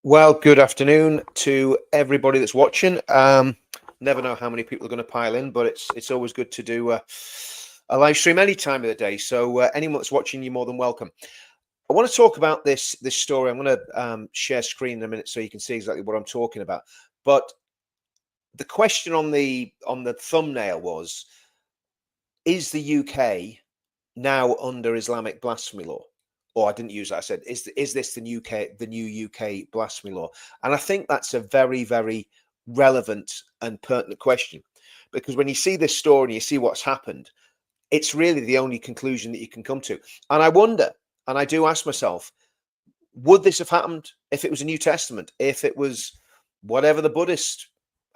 Well, good afternoon to everybody that's watching. Never know how many people are going to pile in, but it's always good to do a live stream any time of the day. So anyone that's watching, you're more than welcome. I want to talk about this story. I'm going to share screen in a minute so you can see exactly what I'm talking about. But the question on the thumbnail was: is the UK now under Islamic blasphemy law? Or I didn't use that. I said, is this the new UK blasphemy law? And I think that's a very, very relevant and pertinent question, because when you see this story and you see what's happened, it's really the only conclusion that you can come to. And I wonder, and I do ask myself, would this have happened if it was a New Testament, if it was whatever the Buddhist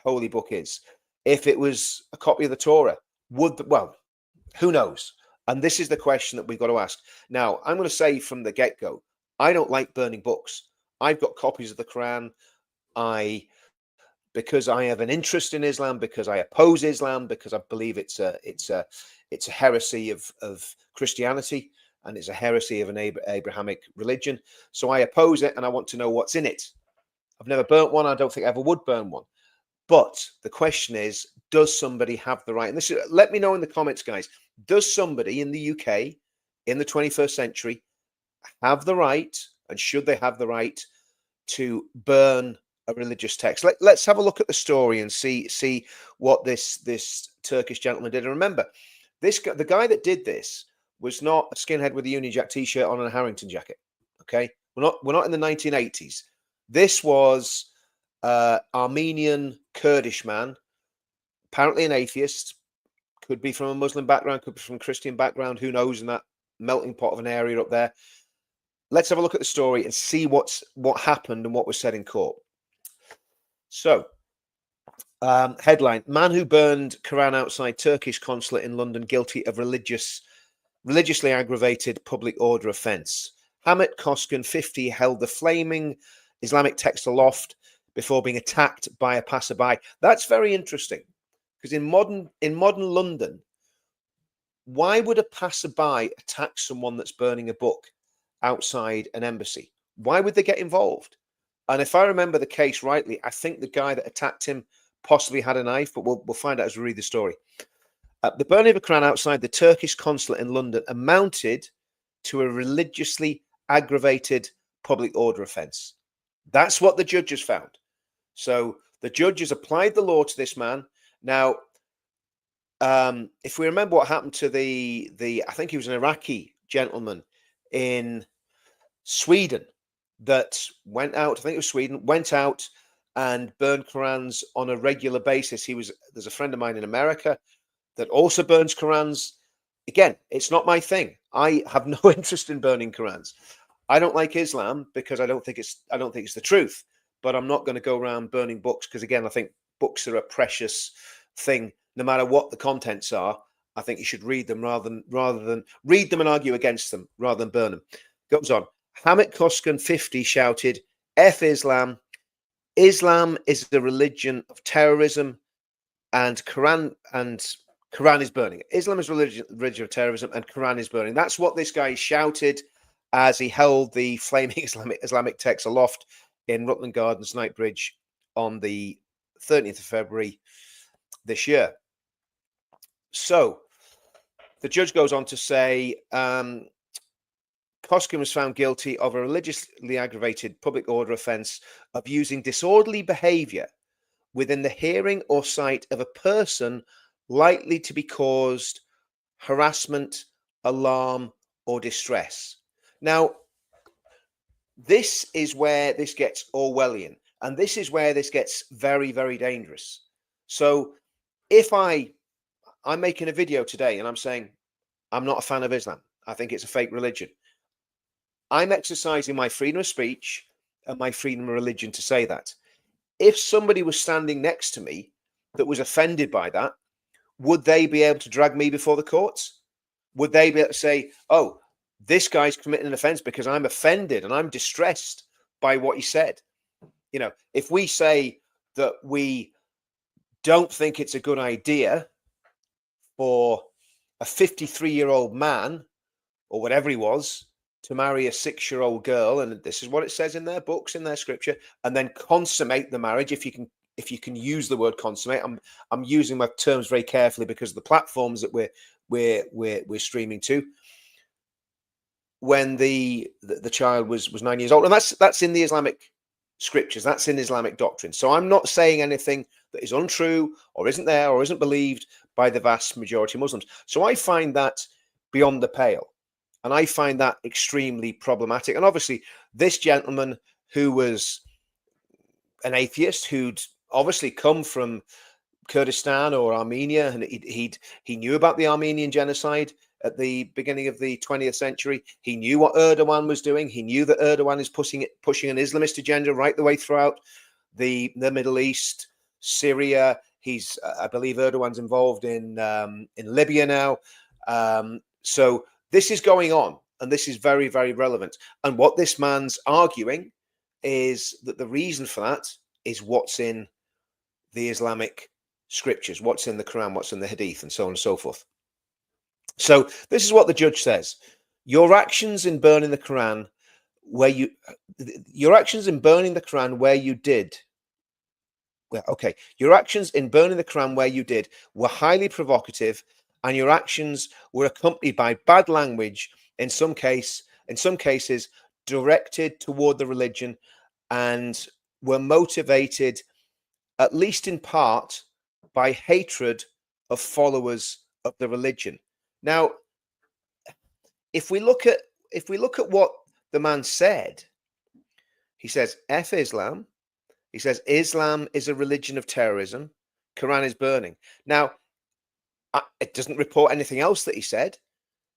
holy book is, if it was a copy of the Torah? Well, who knows? And this is the question that we've got to ask. Now, I'm going to say from the get-go, I don't like burning books. I've got copies of the Quran. Because I have an interest in Islam, because I oppose Islam, because I believe it's a heresy of Christianity, and it's a heresy of an Abrahamic religion. So I oppose it, and I want to know what's in it. I've never burnt one. I don't think I ever would burn one. But the question is, does somebody have the right? And this is, let me know in the comments, guys. Does somebody in the UK in the 21st century have the right, and should they have the right, to burn a religious text? Let's have a look at the story and see what this Turkish gentleman did. And remember, the guy that did this was not a skinhead with a Union Jack t-shirt on and a Harrington jacket. Okay, we're not in the 1980s. This was Armenian Kurdish man, apparently an atheist, could be from a Muslim background, could be from a Christian background, who knows, in that melting pot of an area up there. Let's have a look at the story and see what happened and what was said in court. So, headline: man who burned Quran outside Turkish consulate in London guilty of religiously aggravated public order offence. Hamit Koskan, 50, held the flaming Islamic text aloft before being attacked by a passerby. That's very interesting, because in modern London, why would a passerby attack someone that's burning a book outside an embassy? Why would they get involved? And if I remember the case rightly, I think the guy that attacked him possibly had a knife, but we'll find out as we read the story. The burning of a Quran outside the Turkish consulate in London amounted to a religiously aggravated public order offence. That's what the judges found. So the judges applied the law to this man. Now, if we remember what happened to the I think he was an Iraqi gentleman in Sweden that went out, I think it was Sweden, went out and burned Qurans on a regular basis. There's a friend of mine in America that also burns Qurans. Again, it's not my thing. I have no interest in burning Qurans. I don't like Islam because I don't think it's the truth. But I'm not going to go around burning books, because again, I think books are a precious thing. No matter what the contents are, I think you should read them rather than read them and argue against them rather than burn them. Goes on. Hamit Koskan, 50, shouted, "F Islam! Islam is the religion of terrorism, and Quran is burning. Islam is religion of terrorism, and Quran is burning." That's what this guy shouted as he held the flaming Islamic text aloft in Rutland Gardens, Knightsbridge, on the 13th of February this year. So the judge goes on to say, Koskin was found guilty of a religiously aggravated public order offence of using disorderly behaviour within the hearing or sight of a person likely to be caused harassment, alarm, or distress. Now, this is where this gets Orwellian, and this is where this gets very, very dangerous. So if I'm making a video today and I'm saying I'm not a fan of Islam, I think it's a fake religion, I'm exercising my freedom of speech and my freedom of religion to say that. If somebody was standing next to me that was offended by that, would they be able to drag me before the courts? Would they be able to say, oh, this guy's committing an offense because I'm offended and I'm distressed by what he said? You know, if we say that we don't think it's a good idea for a 53-year-old man, or whatever he was, to marry a 6-year-old girl, and this is what it says in their books, in their scripture, and then consummate the marriage, if you can use the word consummate. I'm using my terms very carefully because of the platforms that we're streaming to. When the child was 9 years old, and that's in the Islamic scriptures, that's in Islamic doctrine. So I'm not saying anything that is untrue or isn't there or isn't believed by the vast majority of Muslims. So I find that beyond the pale, and I find that extremely problematic. And obviously, this gentleman, who was an atheist, who'd obviously come from Kurdistan or Armenia, and he knew about the Armenian genocide at the beginning of the 20th century. He knew what Erdogan was doing. He knew that Erdogan is pushing an Islamist agenda right the way throughout the Middle East, Syria. He's, I believe, Erdogan's involved in Libya now. So this is going on, and this is very, very relevant. And what this man's arguing is that the reason for that is what's in the Islamic scriptures, what's in the Quran, what's in the Hadith, and so on and so forth. So this is what the judge says: your actions in burning the Quran, where you did. Well, okay, your actions in burning the Quran where you did were highly provocative, and your actions were accompanied by bad language, in some cases directed toward the religion, and were motivated, at least in part, by hatred of followers of the religion. Now, if we look at what the man said, he says, F Islam. He says, Islam is a religion of terrorism. Quran is burning. Now, it doesn't report anything else that he said.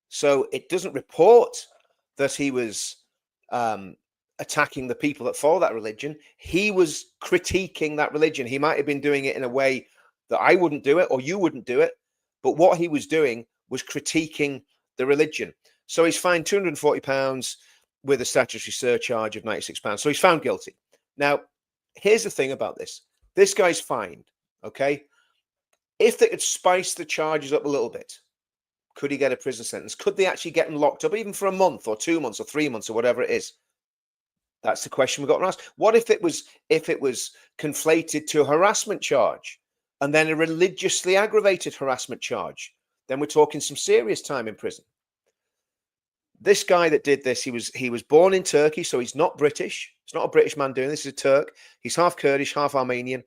So it doesn't report that he was attacking the people that follow that religion. He was critiquing that religion. He might have been doing it in a way that I wouldn't do it or you wouldn't do it. But what he was doing was critiquing the religion. So he's fined £240 with a statutory surcharge of £96. So he's found guilty. Now, here's the thing about this. This guy's fined, okay? If they could spice the charges up a little bit, could he get a prison sentence? Could they actually get him locked up even for a month or 2 months or 3 months or whatever it is? That's the question we've got to ask. What if it was conflated to a harassment charge and then a religiously aggravated harassment charge? Then we're talking some serious time in prison. This guy that did this, he was born in Turkey, so he's not British. It's not a British man doing this. He's a Turk. He's half Kurdish, half Armenian.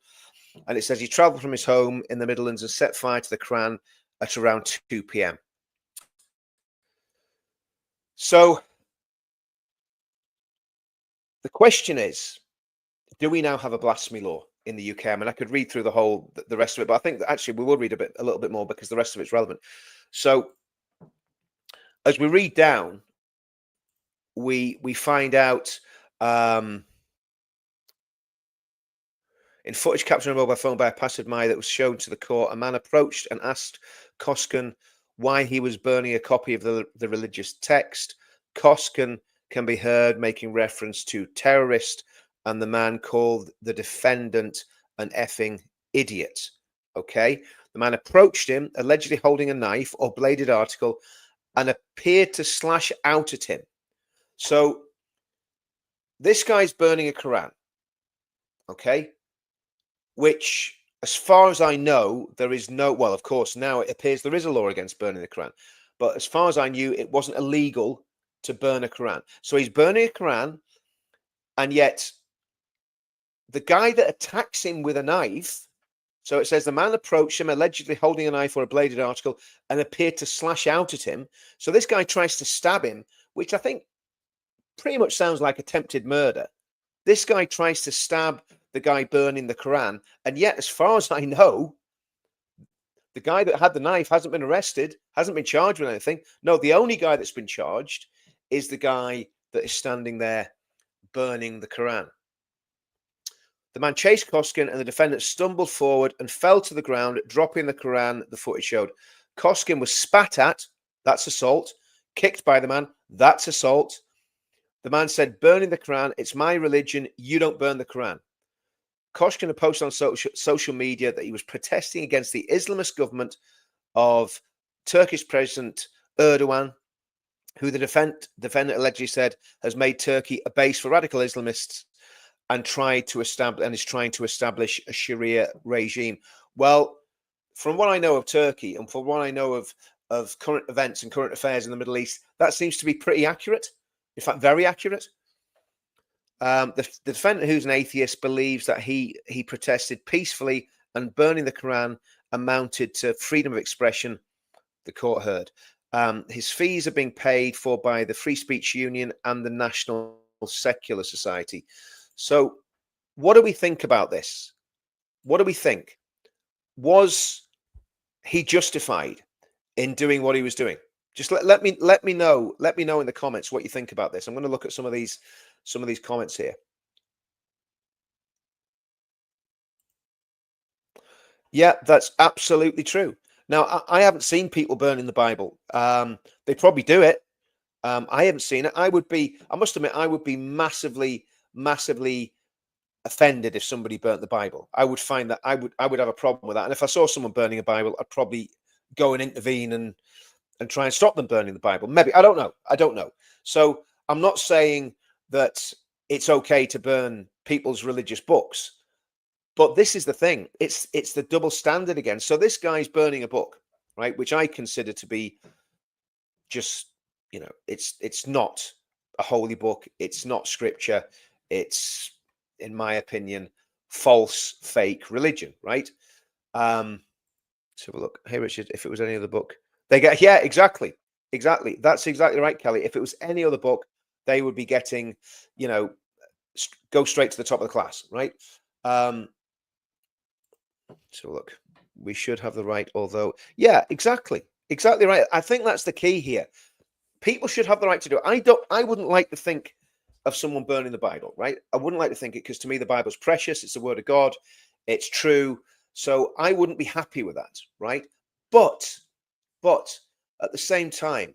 And it says he traveled from his home in the Midlands and set fire to the Quran at around 2 p.m. So the question is, do we now have a blasphemy law in the UK? I mean, I could read through the rest of it, but I think that actually we will read a little bit more because the rest of it's relevant. So as we read down, we find out in footage captured on a mobile phone by a passerby that was shown to the court, a man approached and asked Koskan why he was burning a copy of the religious text. Koskan can be heard making reference to terrorist, and the man called the defendant an effing idiot. Okay, the man approached him, allegedly holding a knife or bladed article, and appeared to slash out at him. So this guy's burning a Quran, okay, which, as far as I know, there is no, well, of course, now it appears there is a law against burning the Quran. But as far as I knew, it wasn't illegal to burn a Quran. So he's burning a Quran, and yet the guy that attacks him with a knife, so it says the man approached him, allegedly holding a knife or a bladed article, and appeared to slash out at him. So this guy tries to stab him, which I think pretty much sounds like attempted murder. This guy tries to stab the guy burning the Quran, and yet, as far as I know, the guy that had the knife hasn't been arrested, hasn't been charged with anything. No, the only guy that's been charged is the guy that is standing there burning the Quran. The man chased Koskin, and the defendant stumbled forward and fell to the ground, dropping the Quran, the footage showed. Koskin was spat at, that's assault. Kicked by the man, that's assault. The man said, burning the Quran, it's my religion, you don't burn the Quran. Koskin had posted on social media that he was protesting against the Islamist government of Turkish President Erdogan, who the defendant allegedly said has made Turkey a base for radical Islamists and is trying to establish a Sharia regime. Well, from what I know of Turkey and from what I know of current events and current affairs in the Middle East, that seems to be pretty accurate. In fact, very accurate. The defendant, who's an atheist, believes that he protested peacefully and burning the Quran amounted to freedom of expression, the court heard. His fees are being paid for by the Free Speech Union and the National Secular Society. So what do we think about this? What do we think? Was he justified in doing what he was doing? Just let me know in the comments what you think about this. I'm going to look at some of these comments here. Yeah, that's absolutely true. Now, I haven't seen people burning the Bible. They probably do it. I haven't seen it. I must admit, I would be massively offended if somebody burnt the Bible. I would find that I would have a problem with that. And if I saw someone burning a Bible, I'd probably go and intervene and try and stop them burning the Bible. Maybe. I don't know. So I'm not saying that it's okay to burn people's religious books. But this is the thing. It's the double standard again. So this guy's burning a book, right? Which I consider to be just, it's not a holy book. It's not scripture. It's, in my opinion, false, fake religion, right? Let's have a look. Hey, Richard, if it was any other book, yeah, exactly. That's exactly right, Kelly. If it was any other book, they would be getting, go straight to the top of the class, right? So look, we should have the right, although, yeah, exactly right. I think that's the key here. People should have the right to do it. I wouldn't like to think of someone burning the Bible, right? I wouldn't like to think it, because to me, the Bible's precious. It's the word of God. It's true. So I wouldn't be happy with that, right? But at the same time,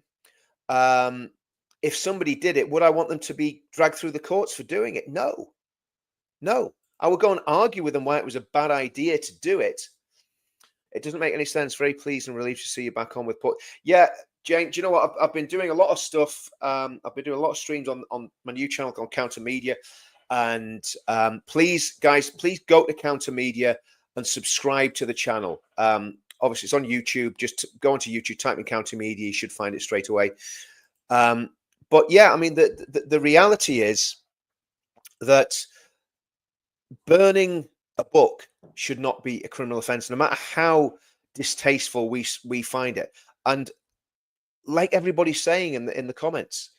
if somebody did it, would I want them to be dragged through the courts for doing it? No. I would go and argue with them why it was a bad idea to do it. It doesn't make any sense. Very pleased and relieved to see you back on with Put. Yeah, Jane, do you know what? I've been doing a lot of stuff. I've been doing a lot of streams on my new channel called Counter Media. And please, guys, please go to Counter Media and subscribe to the channel. Obviously, it's on YouTube. Just go onto YouTube, type in Counter Media. You should find it straight away. But yeah, I mean, the reality is that burning a book should not be a criminal offense, no matter how distasteful we find it. And like everybody's saying in the comments,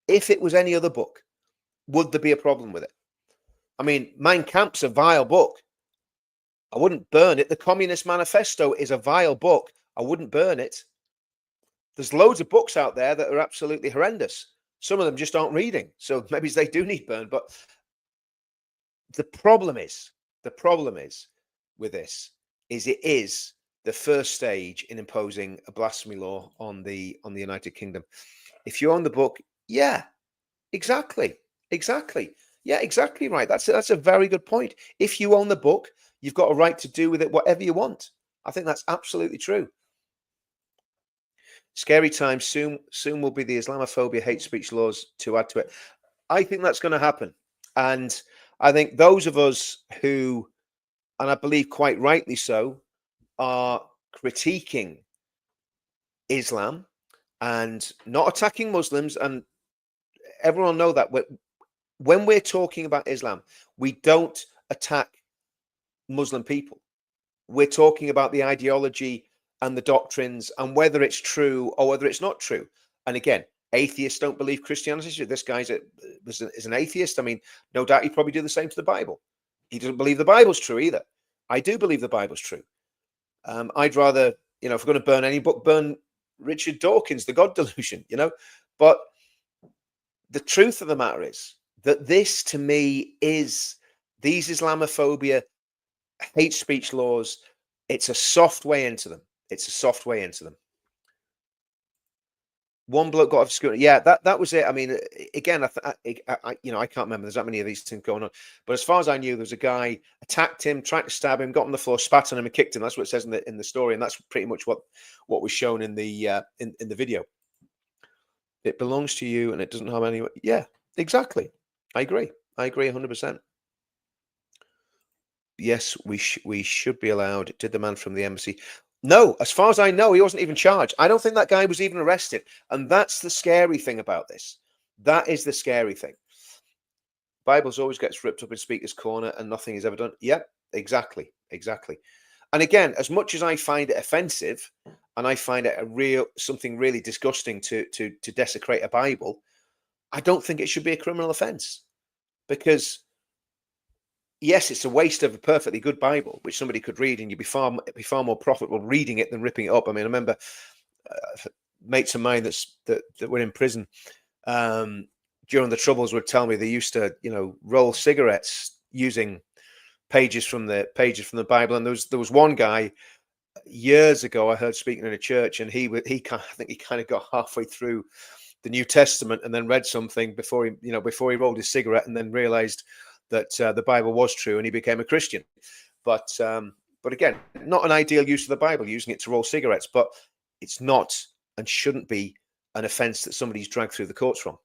if it was any other book, would there be a problem with it? I mean, Mein Kampf's a vile book. I wouldn't burn it. The Communist Manifesto is a vile book. I wouldn't burn it. There's loads of books out there that are absolutely horrendous. Some of them just aren't reading. So maybe they do need burned. But the problem is with this is it is the first stage in imposing a blasphemy law on the United Kingdom. If you own the book, yeah, exactly. Yeah, exactly right. That's a very good point. If you own the book, you've got a right to do with it whatever you want. I think that's absolutely true. Scary times. Soon will be the Islamophobia, hate speech laws to add to it. I think that's going to happen. And I think those of us who, and I believe quite rightly so, are critiquing Islam and not attacking Muslims, and everyone know that when we're talking about Islam, we don't attack Muslim people. We're talking about the ideology and the doctrines and whether it's true or whether it's not true. And again, atheists don't believe Christianity. This guy's is an atheist. I mean, no doubt he'd probably do the same to the Bible. He doesn't believe the Bible's true either. I do believe the Bible's true. I'd rather, if we're going to burn any book, burn Richard Dawkins, The God Delusion, But the truth of the matter is that this, to me, is these Islamophobia, hate speech laws. It's a soft way into them. One bloke got off scooter. Yeah, that was it. I mean, again, I can't remember. There's that many of these things going on. But as far as I knew, there was a guy attacked him, tried to stab him, got on the floor, spat on him, and kicked him. That's what it says in the story, and that's pretty much what was shown in the video. It belongs to you and it doesn't harm anyone. Yeah, exactly. I agree. I agree 100%. Yes, we should be allowed. Did the man from the embassy? No, as far as I know, he wasn't even charged. I don't think that guy was even arrested. And that's the scary thing about this. That is the scary thing. Bibles always gets ripped up in Speaker's Corner and nothing is ever done. Yep, exactly. Exactly. And again, as much as I find it offensive and I find it something really disgusting to desecrate a Bible, I don't think it should be a criminal offense because yes, it's a waste of a perfectly good Bible, which somebody could read, and you'd be far more profitable reading it than ripping it up. I mean, I remember mates of mine that were in prison during the Troubles would tell me they used to, roll cigarettes using pages from the Bible. And there was one guy years ago I heard speaking in a church, and I think he kind of got halfway through the New Testament and then read something before he rolled his cigarette and then realized that the Bible was true and he became a Christian. But again, not an ideal use of the Bible, using it to roll cigarettes, but it's not and shouldn't be an offense that somebody's dragged through the courts from.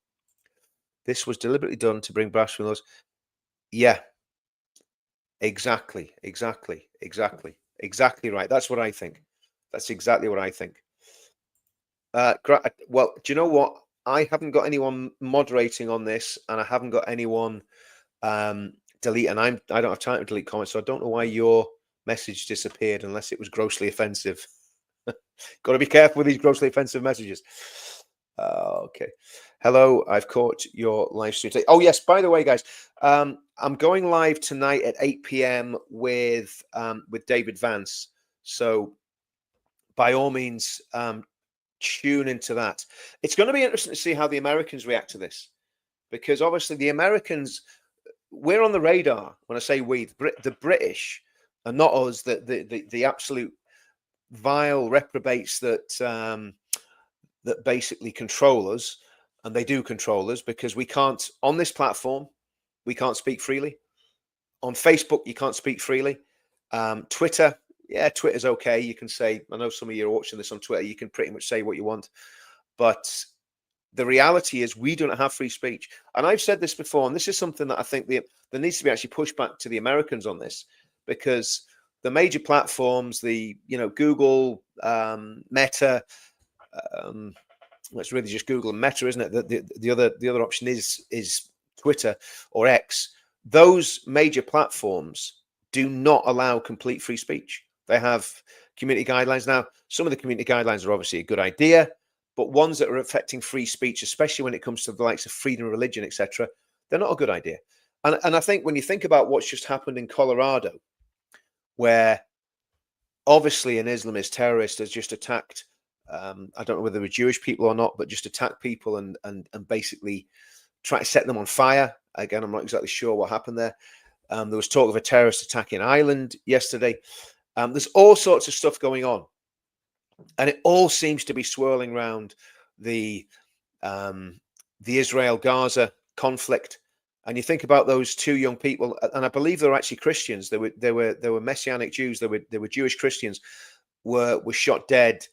This was deliberately done to bring blasphemy laws. Yeah, exactly right. That's what I think. That's exactly what I think. Well, do you know what? I haven't got anyone moderating on this, and I haven't got anyone delete, and I don't have time to delete comments, so I don't know why your message disappeared unless it was grossly offensive. Got to be careful with these grossly offensive messages. Okay. Hello, I've caught your live stream today. Oh yes, by the way, guys, I'm going live tonight at 8 p.m. with David Vance. So by all means, tune into that. It's going to be interesting to see how the Americans react to this, because obviously the Americans, we're on the radar. When I say we, the British, and not us, the absolute vile reprobates that that basically control us, and they do control us because we can't, on this platform, we can't speak freely. On Facebook, you can't speak freely. Twitter, yeah, Twitter's okay. You can say, I know some of you are watching this on Twitter, you can pretty much say what you want. But the reality is we don't have free speech. And I've said this before, and this is something that I think there needs to be actually pushed back to the Americans on this, because the major platforms, Google, Meta, it's really just Google and Meta, isn't it? The other option is Twitter or X. Those major platforms do not allow complete free speech. They have community guidelines. Now, some of the community guidelines are obviously a good idea, but ones that are affecting free speech, especially when it comes to the likes of freedom of religion, etc., they're not a good idea. And I think when you think about what's just happened in Colorado, where obviously an Islamist terrorist has just attacked, I don't know whether they were Jewish people or not, but just attacked people and basically try to set them on fire. Again, I'm not exactly sure what happened there. There was talk of a terrorist attack in Ireland yesterday. There's all sorts of stuff going on, and it all seems to be swirling around the Israel-Gaza conflict. And you think about those two young people, and I believe they're actually Christians. They were Messianic Jews. They were Jewish Christians. Were shot dead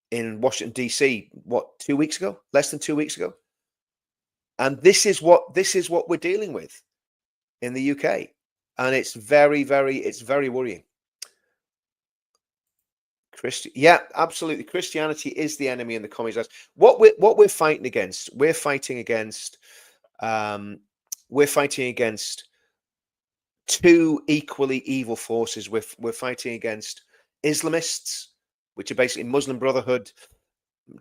in Washington D.C. What, 2 weeks ago? Less than 2 weeks ago. And this is what we're dealing with in the UK, and it's very worrying. Yeah, absolutely. Christianity is the enemy in the communist. What we're fighting against. We're fighting against two equally evil forces. We're fighting against Islamists, which are basically Muslim Brotherhood,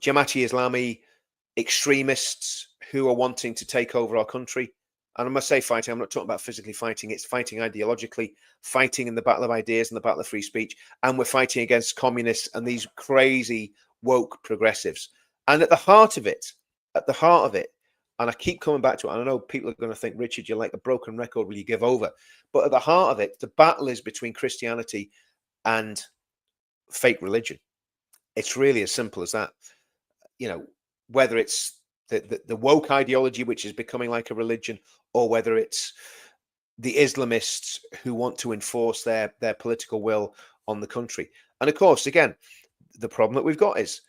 Jamaati Islami, extremists who are wanting to take over our country. And I must say fighting, I'm not talking about physically fighting, it's fighting ideologically, fighting in the battle of ideas and the battle of free speech. And we're fighting against communists and these crazy woke progressives. And at the heart of it, and I keep coming back to it, and I know people are going to think, Richard, you're like a broken record, will you give over? But at the heart of it, the battle is between Christianity and fake religion. It's really as simple as that. Whether it's the woke ideology, which is becoming like a religion, or whether it's the Islamists who want to enforce their political will on the country. And of course, again, the problem that we've got is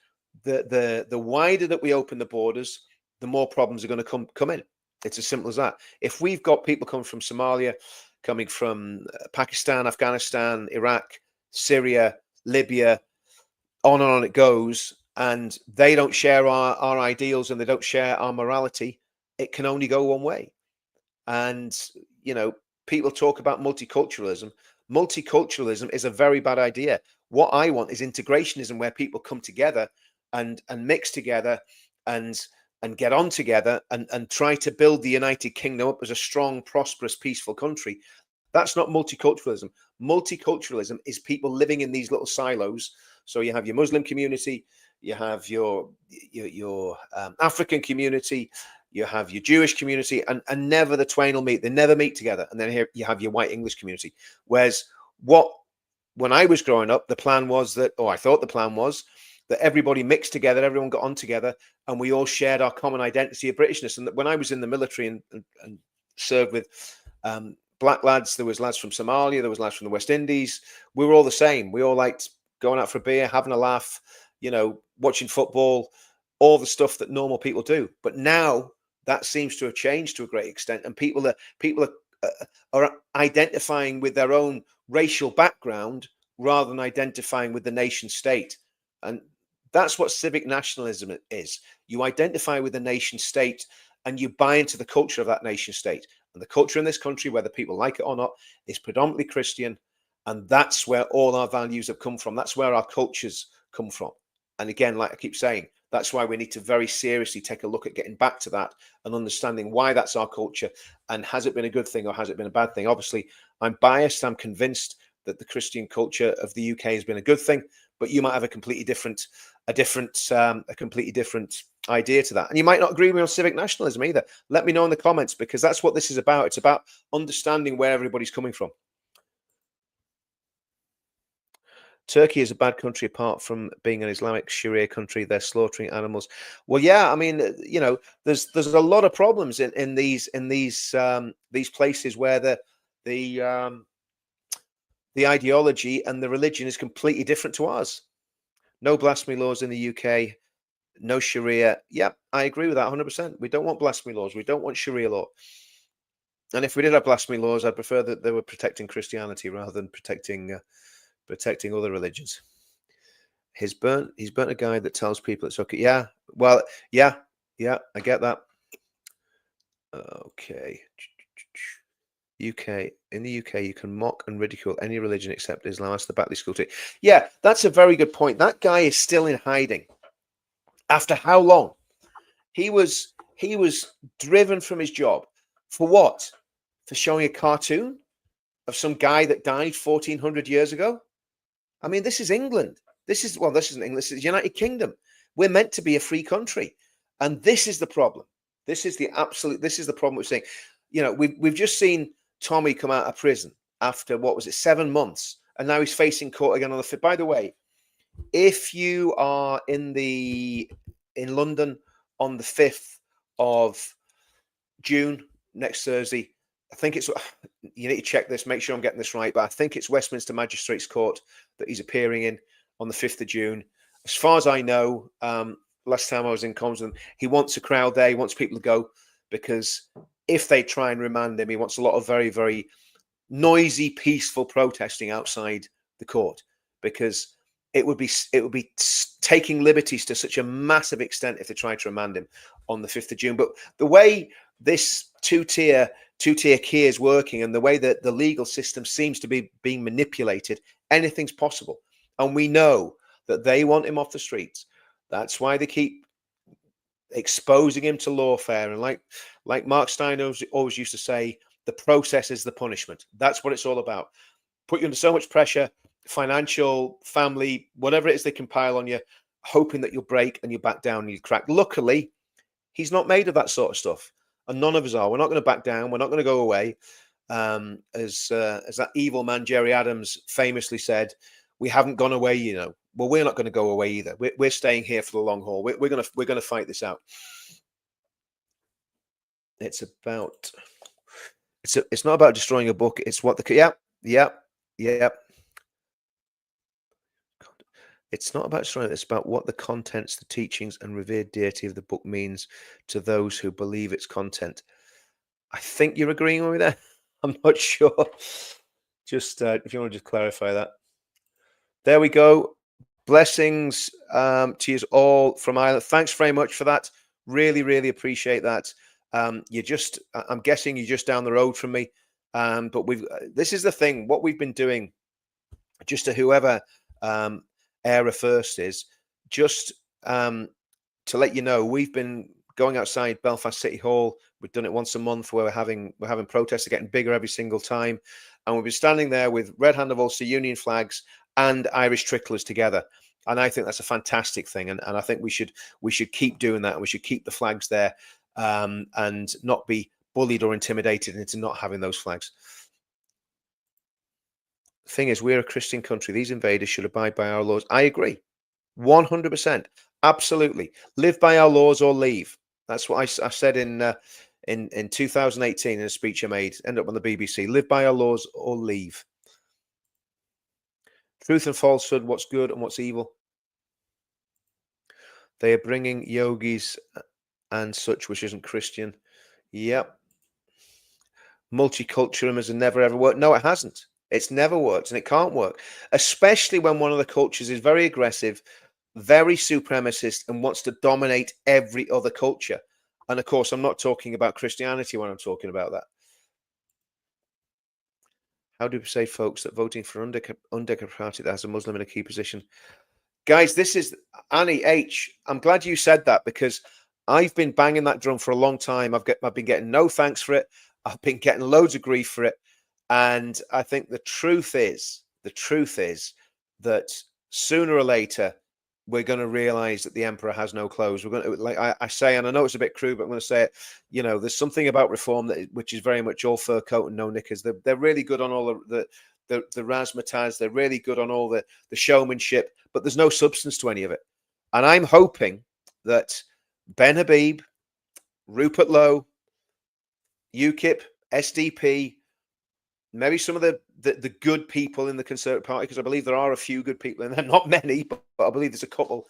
the wider that we open the borders, the more problems are going to come in. It's as simple as that. If we've got people coming from Somalia, coming from Pakistan, Afghanistan, Iraq, Syria, Libya, on and on it goes, and they don't share our ideals and they don't share our morality, it can only go one way. And, you know, people talk about multiculturalism. Multiculturalism is a very bad idea. What I want is integrationism, where people come together and mix together and get on together and try to build the United Kingdom up as a strong, prosperous, peaceful country. That's not multiculturalism. Multiculturalism is people living in these little silos. So you have your Muslim community, you have your African community, you have your Jewish community, and never the twain will meet. They never meet together. And then here you have your white English community. Whereas when I was growing up, the plan was that, or I thought the plan was, that everybody mixed together, everyone got on together, and we all shared our common identity of Britishness. And when I was in the military and served with black lads, there was lads from Somalia, there was lads from the West Indies. We were all the same. We all liked going out for a beer, having a laugh, you know, watching football, all the stuff that normal people do. But now that seems to have changed to a great extent, and people are identifying with their own racial background rather than identifying with the nation state. And that's what civic nationalism is. You identify with the nation state and you buy into the culture of that nation state. And the culture in this country, whether people like it or not, is predominantly Christian. And that's where all our values have come from. That's where our cultures come from. And again, like I keep saying, that's why we need to very seriously take a look at getting back to that and understanding why that's our culture. And has it been a good thing or has it been a bad thing? Obviously, I'm biased. I'm convinced that the Christian culture of the UK has been a good thing, but you might have a completely different idea to that. And you might not agree with me on civic nationalism either. Let me know in the comments, because that's what this is about. It's about understanding where everybody's coming from. Turkey is a bad country apart from being an Islamic Sharia country. They're slaughtering animals. Well, yeah, I mean, you know, there's a lot of problems in these places where the ideology and the religion is completely different to ours. No blasphemy laws in the UK, no Sharia. Yeah, I agree with that 100%. We don't want blasphemy laws. We don't want Sharia law. And if we did have blasphemy laws, I'd prefer that they were protecting Christianity rather than protecting other religions. He's burnt a guy that tells people it's okay. Yeah, well, yeah, I get that. Okay. In the UK, you can mock and ridicule any religion except Islam. That's the Batley School too. Yeah, that's a very good point. That guy is still in hiding. After how long? He was driven from his job for what? For showing a cartoon of some guy that died 1400 years ago. I mean, this is England. This isn't England. This is the United Kingdom. We're meant to be a free country, and this is the problem. This is the problem we're seeing. You know, we've just seen Tommy come out of prison after, what was it, 7 months, and now he's facing court again on the 5th. By the way, if you are in London on the 5th of June, next Thursday, I think it's, you need to check this, make sure I'm getting this right, but I think it's Westminster Magistrates Court that he's appearing in on the 5th of June. As far as I know, last time I was in comms with him, he wants a crowd there. He wants people to go, because if they try and remand him, he wants a lot of very, very noisy, peaceful protesting outside the court, because it would be taking liberties to such a massive extent if they try to remand him on the 5th of June. But the way this two-tier key is working, and the way that the legal system seems to be being manipulated, anything's possible. And we know that they want him off the streets. That's why they keep exposing him to lawfare. And like Mark Stein always used to say, the process is the punishment. That's what it's all about. Put you under so much pressure, financial, family, whatever it is they compile on you, hoping that you'll break and you back down and you crack. Luckily, he's not made of that sort of stuff. And none of us are. We're not going to back down. We're not going to go away. As that evil man, Jerry Adams, famously said, we haven't gone away, you know. Well, we're not going to go away either. We're staying here for the long haul. We're going to fight this out. It's not about destroying a book. It's what the It's not about destroying it, it's about what the contents, the teachings, and revered deity of the book means to those who believe its content. I think you're agreeing with me there. I'm not sure. Just if you want to just clarify that. There we go. Blessings to you all from Ireland. Thanks very much for that. Really, really appreciate that. I'm guessing you're just down the road from me. But this is the thing. What we've been doing, just to whoever era first is, just to let you know, we've been going outside Belfast City Hall. We've done it once a month where we're having protests. They're getting bigger every single time. And we'll be standing there with Red Hand of Ulster Union flags and Irish tricolours together. And I think that's a fantastic thing. And I think we should keep doing that. And we should keep the flags there and not be bullied or intimidated into not having those flags. The thing is, we're a Christian country. These invaders should abide by our laws. I agree. 100%. Absolutely. Live by our laws or leave. That's what I said in 2018 in a speech I made, ended up on the BBC. Live by our laws or leave. Truth and falsehood, what's good and what's evil. They are bringing yogis and such, which isn't Christian. Yep. Multiculturalism has never ever worked. No, it hasn't. It's never worked and it can't work, especially when one of the cultures is very aggressive, very supremacist, and wants to dominate every other culture. And of course, I'm not talking about Christianity when I'm talking about that. How do we say, folks, that voting for Undeclared party that has a Muslim in a key position? Guys, this is Annie H. I'm glad you said that because I've been banging that drum for a long time. I've been getting no thanks for it. I've been getting loads of grief for it. And I think the truth is that sooner or later, we're going to realize that the emperor has no clothes. We're going to, like I say, and I know it's a bit crude, but I'm going to say it, there's something about reform which is very much all fur coat and no knickers. They're really good on all the razzmatazz. They're really good on all the showmanship, but there's no substance to any of it. And I'm hoping that Ben Habib, Rupert Lowe, UKIP, SDP, maybe some of the good people in the Conservative Party, because I believe there are a few good people, and they're not many, but I believe there's a couple,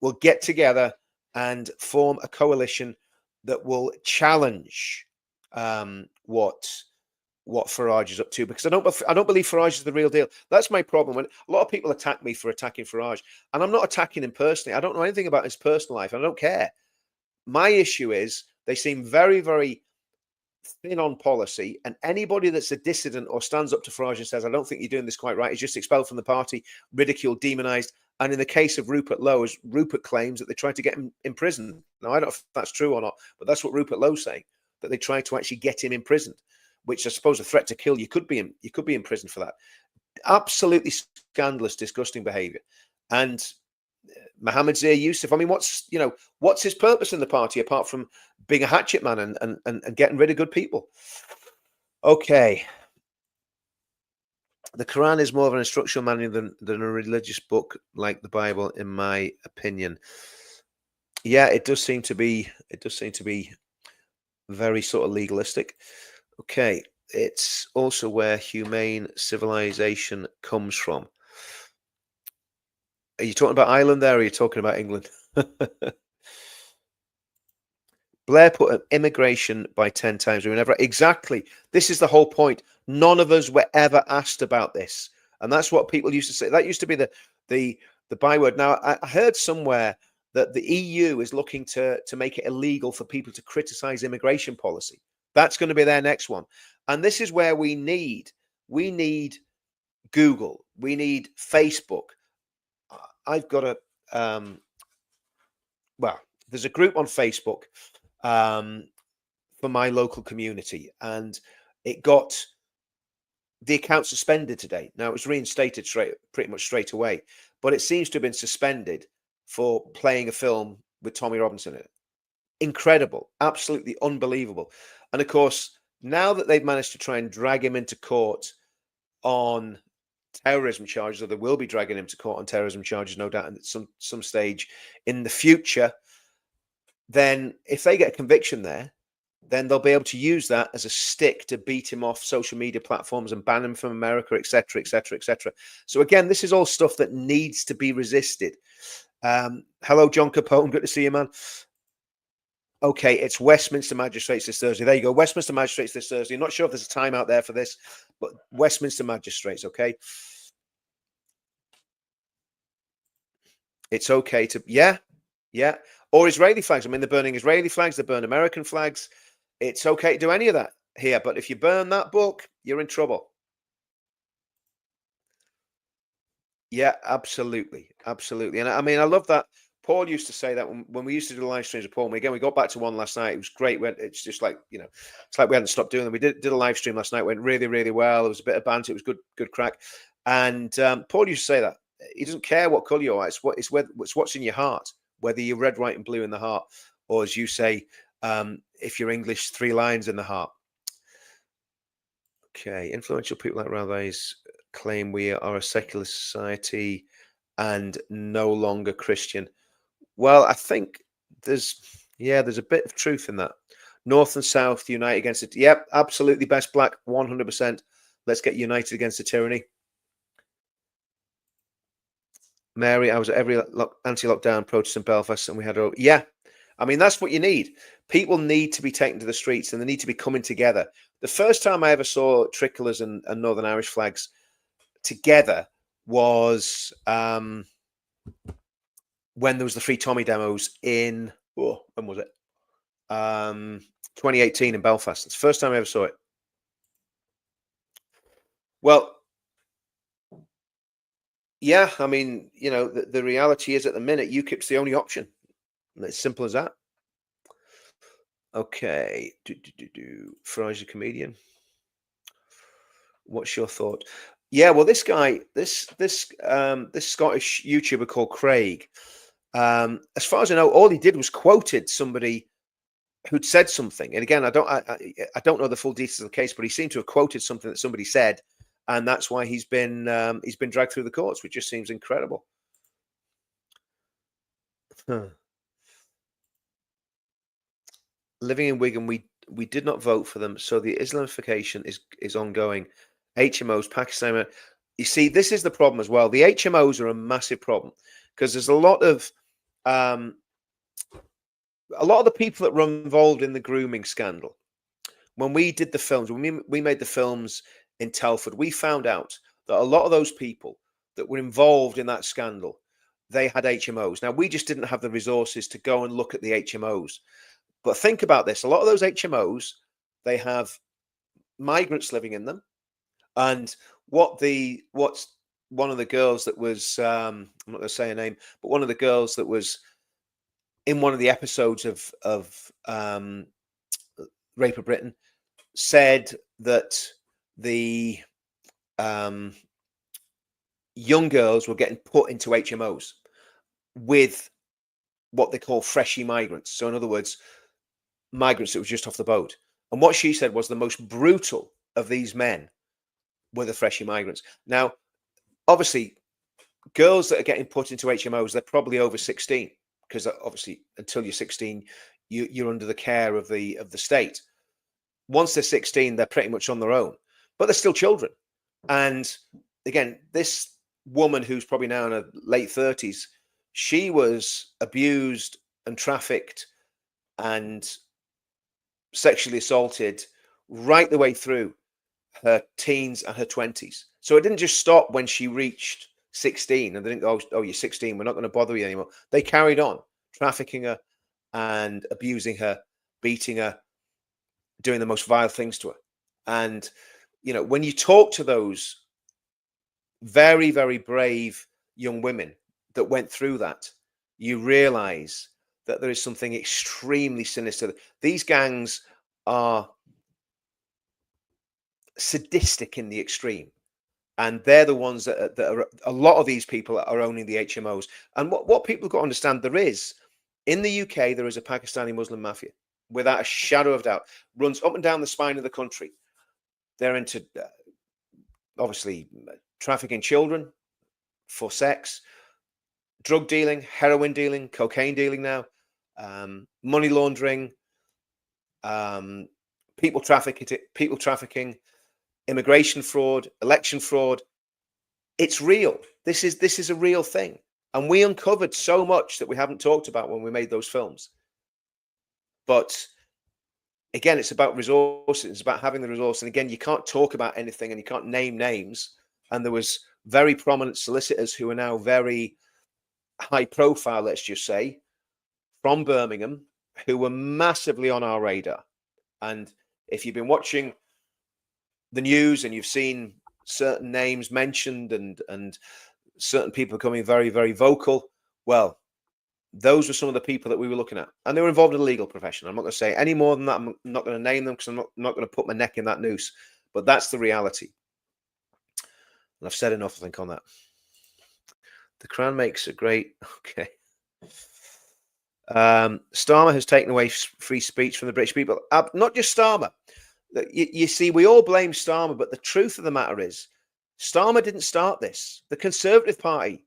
will get together and form a coalition that will challenge what Farage is up to, because I don't believe Farage is the real deal. That's my problem. When a lot of people attack me for attacking Farage, and I'm not attacking him personally. I don't know anything about his personal life. I don't care. My issue is they seem very, very thin on policy, and anybody that's a dissident or stands up to Farage and says, I don't think you're doing this quite right, is just expelled from the party, ridiculed, demonized. And in the case of Rupert Lowe, as Rupert claims that they tried to get him imprisoned. Now, I don't know if that's true or not, but that's what Rupert Lowe's saying, that they tried to actually get him imprisoned, which I suppose a threat to kill. You could be in prison for that. Absolutely scandalous, disgusting behavior. And Mohammed Zia Yusuf, I mean, what's his purpose in the party apart from being a hatchet man and getting rid of good people? Okay. The Quran is more of an instructional manual than a religious book like the Bible, in my opinion. Yeah, it does seem to be very sort of legalistic. Okay. It's also where humane civilization comes from. Are you talking about Ireland there, or are you talking about England? Blair put immigration by 10 times. We were never exactly. This is the whole point. None of us were ever asked about this, and that's what people used to say. That used to be the byword. Now, I heard somewhere that the EU is looking to make it illegal for people to criticize immigration policy. That's going to be their next one, and this is where we need Google, we need Facebook. I've got a well, there's a group on Facebook for my local community, and it got the account suspended today. Now, it was reinstated pretty much straight away, but it seems to have been suspended for playing a film with Tommy Robinson in it. Incredible, absolutely unbelievable. And of course, now that they've managed to try and drag him into court on terrorism charges, or they will be dragging him to court on terrorism charges, no doubt, at some stage in the future, then if they get a conviction there, then they'll be able to use that as a stick to beat him off social media platforms and ban him from America, etc., etc., etc. So again, this is all stuff that needs to be resisted. Hello, John Capone. Good to see you, man. Okay, it's Westminster Magistrates this Thursday. There you go. Westminster Magistrates this Thursday. I'm not sure if there's a time out there for this, but Westminster Magistrates, okay? It's okay to, yeah. Or Israeli flags. I mean, they're burning Israeli flags, they burn American flags. It's okay to do any of that here. But if you burn that book, you're in trouble. Yeah, absolutely. Absolutely. And I mean, I love that. Paul used to say that when we used to do the live streams with Paul. And again, we got back to one last night. It was great. It's just like, it's like we hadn't stopped doing them. We did a live stream last night. Went really, really well. There was a bit of banter. It was good crack. And Paul used to say that he doesn't care what color you are. It's what's in your heart, whether you're red, white, and blue in the heart, or as you say, if you're English, 3 lines in the heart. Okay, influential people like rabbis claim we are a secular society and no longer Christian. Well, I think there's a bit of truth in that. North and South unite against it. Yep, absolutely. Best Black, 100%. Let's get united against the tyranny. Mary, I was at every anti-lockdown protest in Belfast, and we had I mean, that's what you need. People need to be taken to the streets, and they need to be coming together. The first time I ever saw tricolours and Northern Irish flags together was when there was the Free Tommy demos in, when was it? 2018 in Belfast. It's the first time I ever saw it. Well, yeah, I mean, the reality is at the minute, UKIP's the only option. It's simple as that. Okay. Farage a comedian. What's your thought? Yeah, well, this guy, this Scottish YouTuber called Craig, as far as I know, all he did was quoted somebody who'd said something. And again, I don't know the full details of the case, but he seemed to have quoted something that somebody said, and that's why he's been dragged through the courts, which just seems incredible. Living in Wigan, we did not vote for them, so the Islamification is ongoing. HMOs, Pakistan. You see, this is the problem as well. The HMOs are a massive problem because there's a lot of the people that were involved in the grooming scandal. When we did the films, when we made the films in Telford, we found out that a lot of those people that were involved in that scandal, they had HMOs. Now, we just didn't have the resources to go and look at the HMOs. But think about this. A lot of those HMOs, they have migrants living in them. And what's one of the girls that was, I'm not going to say her name, but one of the girls that was in one of the episodes of Rape of Britain said that the young girls were getting put into HMOs with what they call freshie migrants. So in other words, migrants that were just off the boat. And what she said was the most brutal of these men were the freshie migrants. Now, obviously, girls that are getting put into HMOs, they're probably over 16, because obviously until you're 16, you're under the care of the state. Once they're 16, they're pretty much on their own, but they're still children. And again, this woman who's probably now in her late 30s, she was abused and trafficked and sexually assaulted right the way through her teens and her 20s. So it didn't just stop when she reached 16 and they didn't go, oh, you're 16, we're not going to bother you anymore. They carried on trafficking her and abusing her, beating her, doing the most vile things to her. And, when you talk to those very, very brave young women that went through that, you realize that there is something extremely sinister. These gangs are sadistic in the extreme. And they're the ones that are, a lot of these people are owning the HMOs. And what people got to understand, in the UK, there is a Pakistani Muslim mafia, without a shadow of doubt, runs up and down the spine of the country. They're into, obviously, trafficking children for sex, drug dealing, heroin dealing, cocaine dealing now, money laundering, um, people trafficking, immigration fraud, election fraud. It's real. This is a real thing, and we uncovered so much that we haven't talked about when we made those films. But again, it's about resources. It's about having the resource. And again, you can't talk about anything, and you can't name names. And there was very prominent solicitors who are now very high profile, let's just say, from Birmingham, who were massively on our radar. And if you've been watching the news and you've seen certain names mentioned and certain people becoming very, very vocal, well, those were some of the people that we were looking at, and they were involved in the legal profession. I'm not going to say any more than that. I'm not going to name them because I'm not going to put my neck in that noose. But that's the reality. And I've said enough, I think, on that. The Crown makes a great. Okay. Starmer has taken away free speech from the British people. Not just Starmer. You see, we all blame Starmer, but the truth of the matter is, Starmer didn't start this. The Conservative Party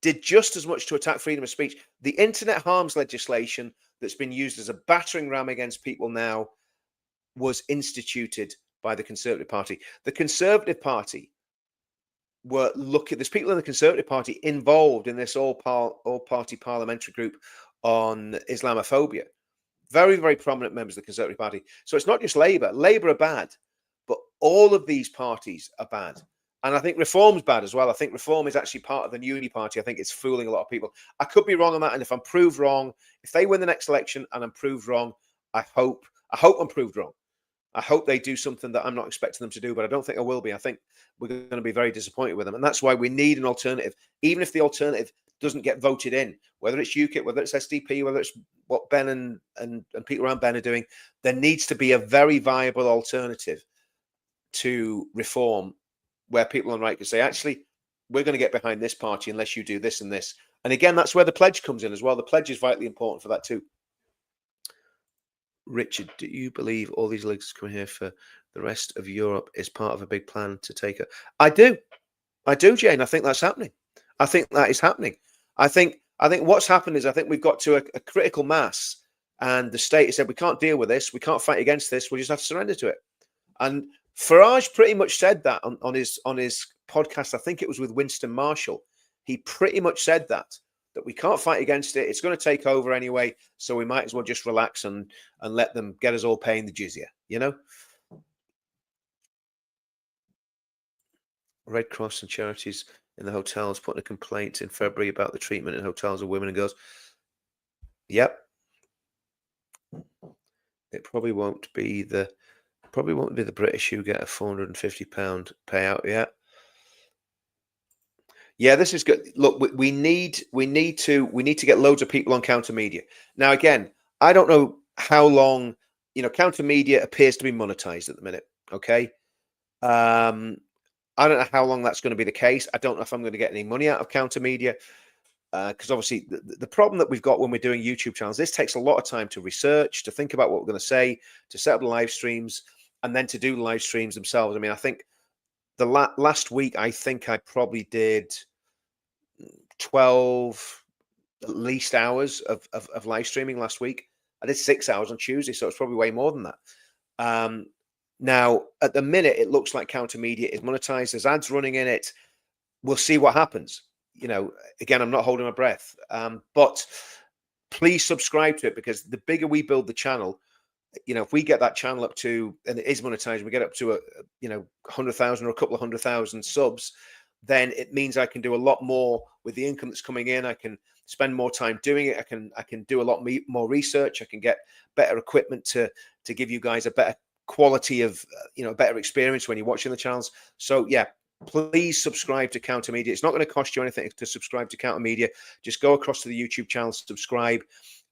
did just as much to attack freedom of speech. The internet harms legislation that's been used as a battering ram against people now was instituted by the Conservative Party. The Conservative Party were looking, there's people in the Conservative Party involved in this all-party parliamentary group on Islamophobia. Very, very prominent members of the Conservative Party. So it's not just Labour. Labour are bad, but all of these parties are bad. And I think Reform's bad as well. I think Reform is actually part of the Uni Party. I think it's fooling a lot of people. I could be wrong on that. And if I'm proved wrong, if they win the next election and I'm proved wrong, I hope I'm proved wrong. I hope they do something that I'm not expecting them to do, but I don't think I will be. I think we're going to be very disappointed with them. And that's why we need an alternative. Even if the alternative doesn't get voted in, whether it's UKIP, whether it's SDP, whether it's what Ben and people around Ben are doing, there needs to be a very viable alternative to Reform, where people on the right can say, actually, we're going to get behind this party unless you do this and this. And again, that's where the pledge comes in as well. The pledge is vitally important for that too. Richard, do you believe all these leaks coming here for the rest of Europe is part of a big plan to take it? I do, Jane. I think that's happening. I think that is happening. I think what's happened is I think we've got to a critical mass, and the state has said we can't deal with this, we can't fight against this, we just have to surrender to it. And Farage pretty much said that on his podcast. I think it was with Winston Marshall. He pretty much said that we can't fight against it. It's going to take over anyway, so we might as well just relax and let them get us all paying the jizya. You know, Red Cross and charities in the hotels putting a complaint in February about the treatment in hotels of women and girls. Yep, it probably won't be the British who get a £450 payout yet. Yeah, this is good. Look, we need to get loads of people on counter media. Now, again, I don't know how long, counter media appears to be monetized at the minute. Okay. I don't know how long that's going to be the case. I don't know if I'm going to get any money out of counter media. Because obviously the problem that we've got when we're doing YouTube channels, this takes a lot of time to research, to think about what we're going to say, to set up the live streams, and then to do the live streams themselves. I mean, I think the last week, I think I probably did 12 at least hours of live streaming last week. I did 6 hours on Tuesday, so it's probably way more than that. Now, at the minute, it looks like counter media is monetized. There's ads running in it. We'll see what happens. Again, I'm not holding my breath, but please subscribe to it, because the bigger we build the channel, if we get that channel up to, and it is monetized, we get up to 100,000 or a couple of 100,000 subs, then it means I can do a lot more with the income that's coming in. I can spend more time doing it. I can do a lot more research. I can get better equipment to give you guys a better quality of, better experience when you're watching the channels. So yeah, please subscribe to Counter Media. It's not going to cost you anything to subscribe to Counter Media. Just go across to the YouTube channel, subscribe,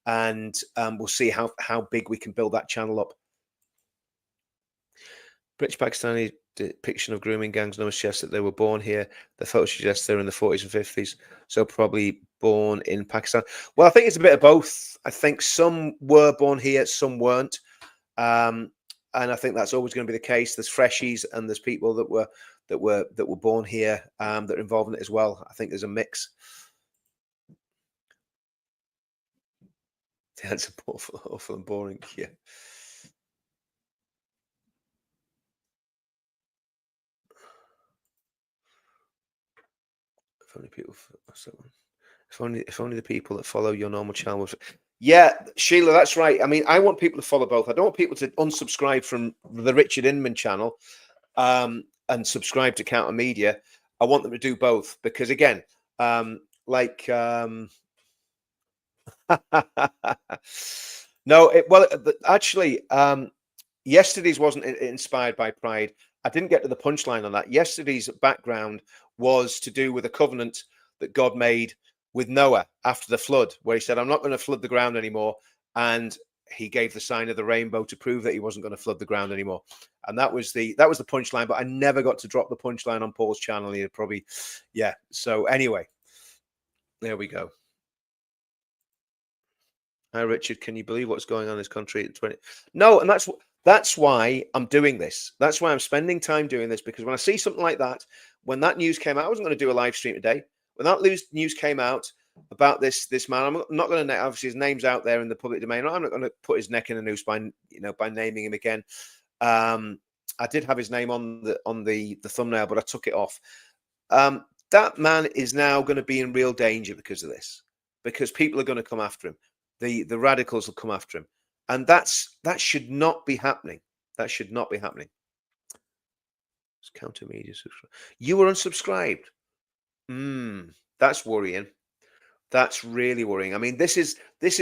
and we'll see how big we can build that channel up. British Pakistani depiction of grooming gangs numbers suggests that they were born here. The photo suggests they're in the 40s and 50s, so probably born in Pakistan. Well, I think it's a bit of both. I think some were born here, some weren't, and I think that's always going to be the case. There's freshies and there's people that were born here that are involved in it as well. I think there's a mix. That's awful and boring. Yeah. If only people, if only the people that follow your normal channel would. Yeah, Sheila, that's right. I mean, I want people to follow both. I don't want people to unsubscribe from the Richard Inman channel and subscribe to Counter Media. I want them to do both because, again, like, no, actually, yesterday's wasn't inspired by pride. I didn't get to the punchline on that. Yesterday's background was to do with a covenant that God made with Noah after the flood, where he said, I'm not going to flood the ground anymore. And he gave the sign of the rainbow to prove that he wasn't going to flood the ground anymore. And that was the punchline, but I never got to drop the punchline on Paul's channel. He'd probably, yeah. So anyway, there we go. Hi, Richard. Can you believe what's going on in this country at 20? No, and that's why I'm doing this. That's why I'm spending time doing this, because when I see something like that, when that news came out, I wasn't going to do a live stream today. When that news came out about this man, I'm not going to, obviously his name's out there in the public domain. I'm not going to put his neck in a noose by naming him again. I did have his name on the thumbnail, but I took it off. That man is now going to be in real danger because of this, because people are going to come after him. The radicals will come after him, and that should not be happening. That should not be happening. It's Counter Media subscribe. You were unsubscribed. That's worrying. That's really worrying. I mean, this is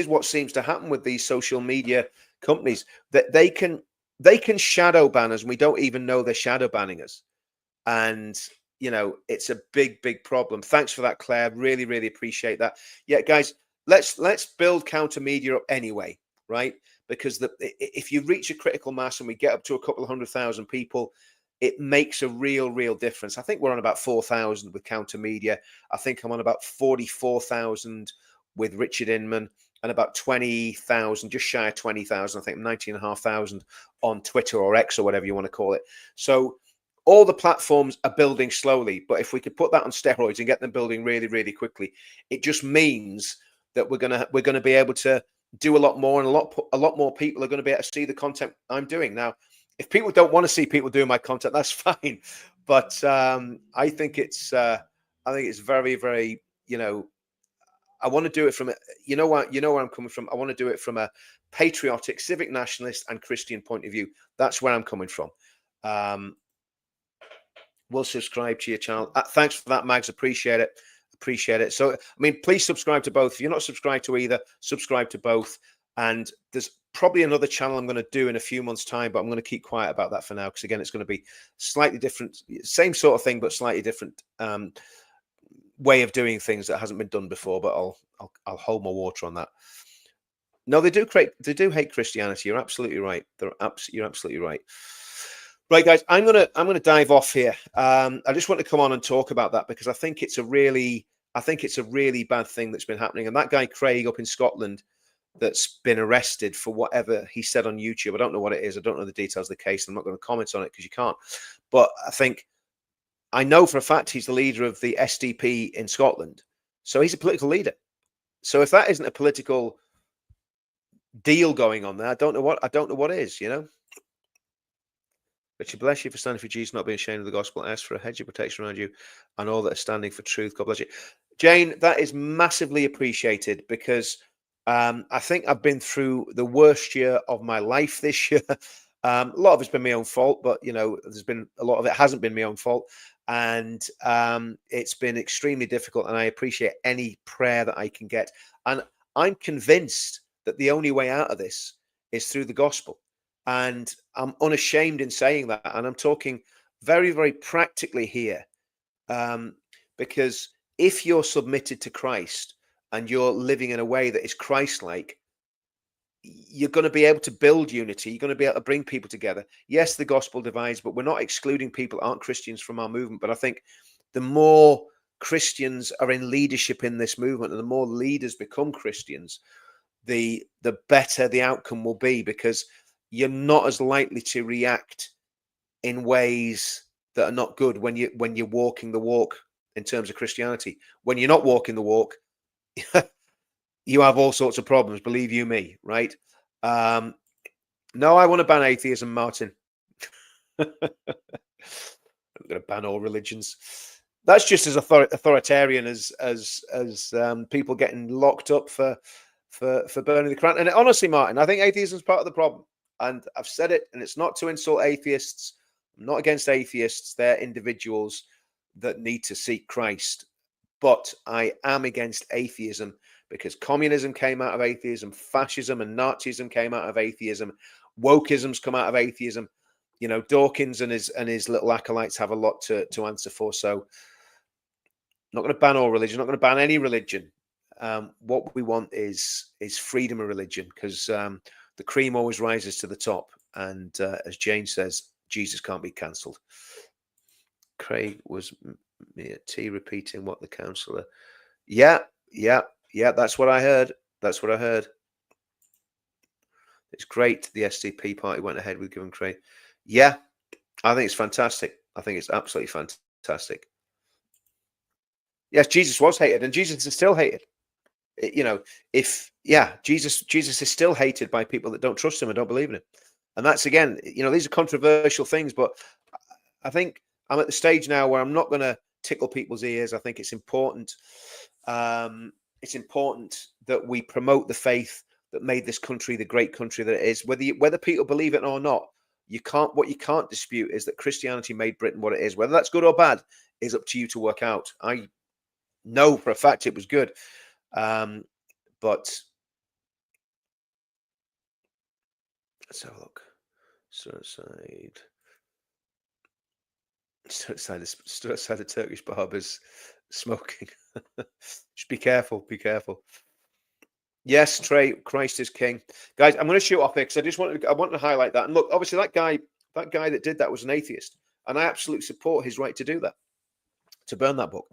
what seems to happen with these social media companies, that they can shadow ban us, and we don't even know they're shadow banning us. And it's a big problem. Thanks for that, Claire. Really, really appreciate that. Yeah, guys. Let's build Counter Media up anyway, right? Because if you reach a critical mass and we get up to a couple of 100,000 people, it makes a real difference. I think we're on about 4,000 with Counter Media. I think I'm on about 44,000 with Richard Inman, and about 20,000, just shy of 20,000. I think 19,500 on Twitter or X or whatever you want to call it. So all the platforms are building slowly, but if we could put that on steroids and get them building really quickly, it just means that we're gonna be able to do a lot more, and a lot more people are going to be able to see the content I'm doing. Now, if people don't want to see people doing my content, that's fine. But I think it's very, I want to do it from where I'm coming from. I want to do it from a patriotic, civic, nationalist, and Christian point of view. That's where I'm coming from. We'll subscribe to your channel. Thanks for that, Mags. Appreciate it. So, I mean, please subscribe to both. If you're not subscribed to either, subscribe to both. And there's probably another channel I'm going to do in a few months' time, but I'm going to keep quiet about that for now, because again, it's going to be slightly different, same sort of thing, but slightly different way of doing things that hasn't been done before. But I'll hold my water on that. No, they do hate Christianity. You're absolutely right. You're absolutely right. Right, guys, I'm gonna dive off here. I just want to come on and talk about that, because I think it's a really bad thing that's been happening. And that guy Craig up in Scotland, that's been arrested for whatever he said on YouTube. I don't know what it is. I don't know the details of the case. I'm not going to comment on it because you can't. But I know for a fact he's the leader of the SDP in Scotland, so he's a political leader. So if that isn't a political deal going on there, I don't know what is. Richard, bless you for standing for Jesus, not being ashamed of the gospel. Ask for a hedge of protection around you and all that are standing for truth. God bless you. Jane, that is massively appreciated, because I think I've been through the worst year of my life this year. A lot of it's been my own fault, but there's been a lot of it hasn't been my own fault. And it's been extremely difficult, and I appreciate any prayer that I can get. And I'm convinced that the only way out of this is through the gospel. And I'm unashamed in saying that. And I'm talking very, very practically here, because if you're submitted to Christ and you're living in a way that is Christ-like, you're going to be able to build unity. You're going to be able to bring people together. Yes, the gospel divides, but we're not excluding people aren't Christians from our movement. But I think the more Christians are in leadership in this movement, and the more leaders become Christians, the better the outcome will be, because you're not as likely to react in ways that are not good when you're walking the walk in terms of Christianity. When you're not walking the walk, you have all sorts of problems, believe you me, right? No, I want to ban atheism, Martin. I'm going to ban all religions. That's just as authoritarian as people getting locked up for burning the Quran. And honestly, Martin, I think atheism is part of the problem. And I've said it, and it's not to insult atheists. I'm not against atheists. They're individuals that need to seek Christ. But I am against atheism because communism came out of atheism, fascism and Nazism came out of atheism, wokeism's come out of atheism. You know, Dawkins and his little acolytes have a lot to answer for. So, not going to ban all religion, not going to ban any religion. What we want is freedom of religion, because the cream always rises to the top. And as Jane says, Jesus can't be cancelled. Craig was T repeating what the counsellor. Yeah. That's what I heard. That's what I heard. It's great the SDP party went ahead with giving Craig. Yeah, I think it's fantastic. I think it's absolutely fantastic. Yes, Jesus was hated, and Jesus is still hated. You know, Jesus is still hated by people that don't trust him and don't believe in him. And that's, again, you know, these are controversial things, but I think I'm at the stage now where I'm not going to tickle people's ears. I think it's important. It's important that we promote the faith that made this country the great country that it is. Whether people believe it or not, what you can't dispute is that Christianity made Britain what it is. Whether that's good or bad is up to you to work out. I know for a fact it was good, but let's have a look. Stood outside the Turkish barbers smoking. Just be careful. Be careful. Yes, Trey, Christ is king. Guys, I'm going to shoot off here because I want to highlight that. And look, obviously that guy that did that was an atheist. And I absolutely support his right to do that, to burn that book.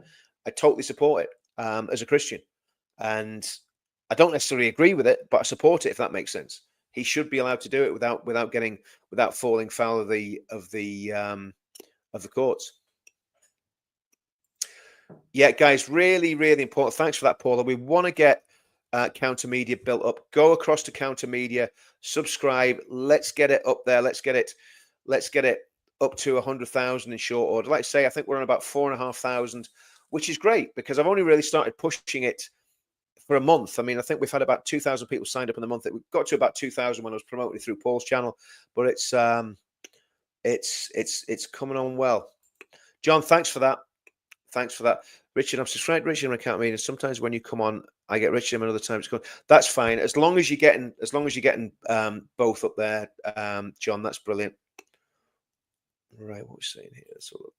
I totally support it as a Christian. And I don't necessarily agree with it, but I support it, if that makes sense. He should be allowed to do it without falling foul of the courts. Yeah, guys, really, really important. Thanks for that, Paula. We want to get Counter Media built up. Go across to Counter Media, subscribe. Let's get it up there. Let's get it up to 100,000 in short order. Like I say, I think we're on about 4,500, which is great because I've only really started pushing it for a month. I mean, I think we've had about 2,000 people signed up in the month. We got to about 2,000 when I was promoting it through Paul's channel, but it's coming on well. John, thanks for that. Richard, I'm subscribed to Richard on account media. Sometimes when you come on, I get Richard and other times come. That's fine. As long as you're getting both up there, John, that's brilliant. Right, what we're saying here. So,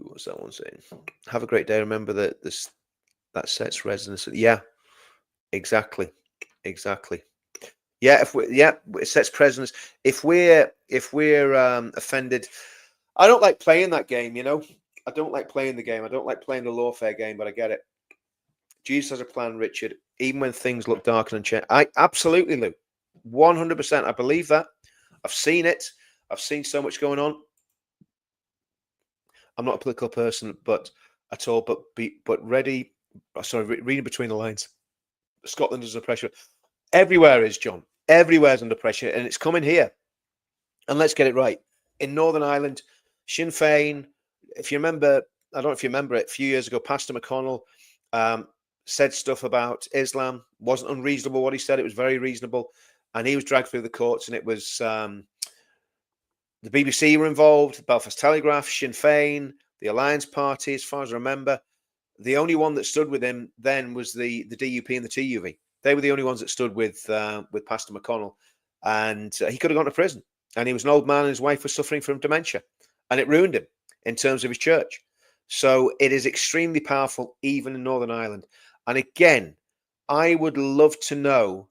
what's that one saying? Have a great day. Remember that that sets resonance. Yeah, exactly. Yeah, it sets presence. If we're offended, I don't like playing that game. You know, I don't like playing the game. I don't like playing the lawfare game, but I get it. Jesus has a plan, Richard. Even when things look dark and unchanged, I absolutely, Lou, 100%. I believe that. I've seen it. I've seen so much going on. I'm not a political person, but at all. But ready. Sorry, reading between the lines. Scotland is under pressure. Everywhere is, John. Everywhere's under pressure, and it's coming here. And let's get it right. In Northern Ireland, Sinn Féin, if you remember, I don't know if you remember it, a few years ago, Pastor McConnell said stuff about Islam. Wasn't unreasonable what he said. It was very reasonable. And he was dragged through the courts, and it was the BBC were involved, the Belfast Telegraph, Sinn Féin, the Alliance Party, as far as I remember. The only one that stood with him then was the DUP and the TUV. They were the only ones that stood with Pastor McConnell, and he could have gone to prison. And he was an old man, and his wife was suffering from dementia, and it ruined him in terms of his church. So it is extremely powerful, even in Northern Ireland. And again, I would love to know.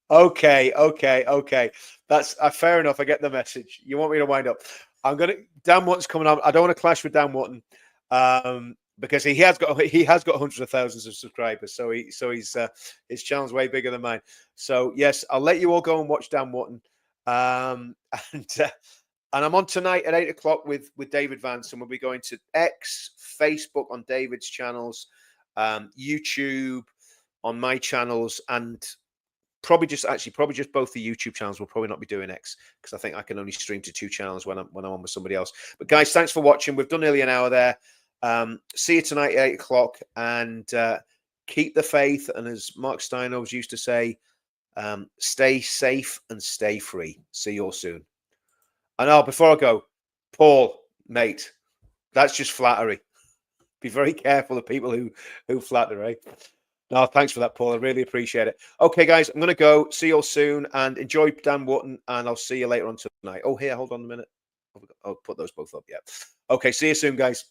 Okay. That's fair enough. I get the message. You want me to wind up? Dan Wotton's coming on. I don't want to clash with Dan Wotton. Because he has got hundreds of thousands of subscribers, so his channel's way bigger than mine. So yes, I'll let you all go and watch Dan Wotton, and I'm on tonight at 8 o'clock with David Vance, and we'll be going to X, Facebook on David's channels, YouTube on my channels, and probably just both the YouTube channels. We'll probably not be doing X because I think I can only stream to 2 channels when I'm on with somebody else. But guys, thanks for watching. We've done nearly an hour there. See you tonight at 8 o'clock, and keep the faith. And as Mark Steinhoves used to say, stay safe and stay free. See you all soon. And before I go, Paul, mate, that's just flattery. Be very careful of people who flatter, right? No, thanks for that, Paul. I really appreciate it. Okay, guys, I'm going to go. See you all soon, and enjoy Dan Wotton, and I'll see you later on tonight. Oh, here, hold on a minute. I'll put those both up. Yeah. Okay, see you soon, guys.